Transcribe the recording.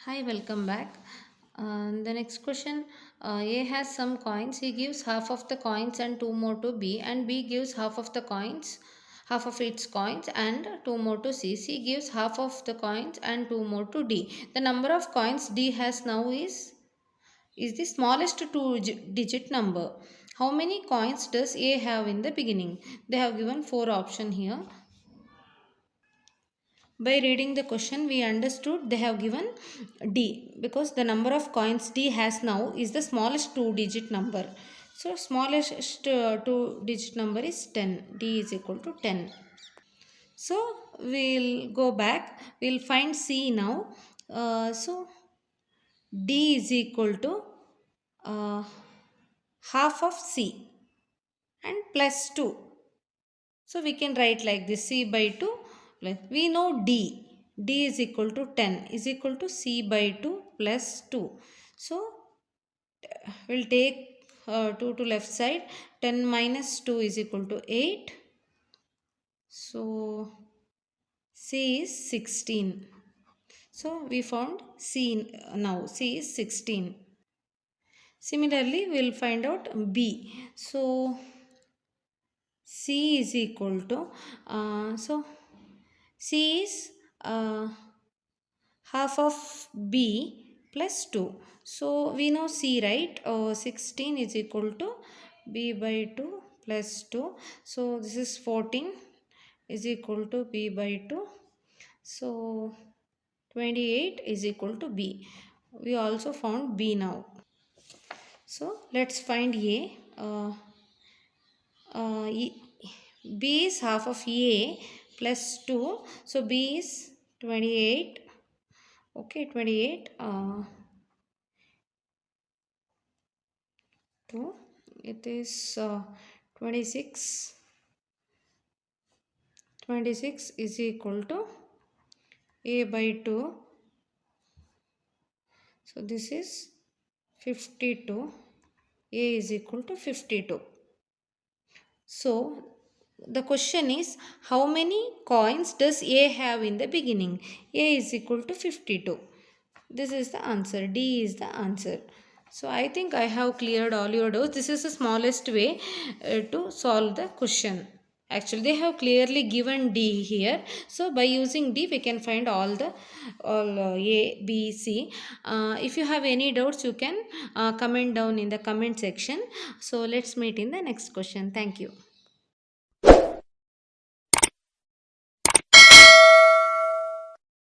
Hi, welcome back. The next question, A has some coins. He gives half of the coins and two more to B, and B gives half of the coins, half of its coins and two more to C. C gives half of the coins and two more to D. The number of coins D has now is the smallest two-digit number. How many coins does A have in the beginning? They have given four options here. By reading the question, we understood they have given D because the number of coins D has now is the smallest two-digit number. So, smallest two-digit number is 10. D is equal to 10. So, we'll go back. We'll find C now. D is equal to uh, half of C and plus 2. So we can write like this, C by 2. We know D. D is equal to 10 is equal to C by 2 plus 2. So we'll take 2 to left side. 10 minus 2 is equal to 8. So C is 16. So we found C now. C is 16. Similarly, we'll find out B. So C is equal to, C is half of B plus 2. So we know C, right? 16 is equal to B by 2 plus 2. So this is 14 is equal to B by 2. So 28 is equal to B. We also found B now. So let's find A. B is half of A plus 2. So B is 28. Okay, 28. 2. It is 26. 26 is equal to A by 2. So this is 52. A is equal to 52. So the question is, how many coins does A have in the beginning? A is equal to 52. This is the answer. D is the answer. So I think I have cleared all your doubts. This is the smallest way to solve the question. Actually, they have clearly given D here. So by using D, we can find all A, B, C. If you have any doubts, you can comment down in the comment section. So let's meet in the next question. Thank you.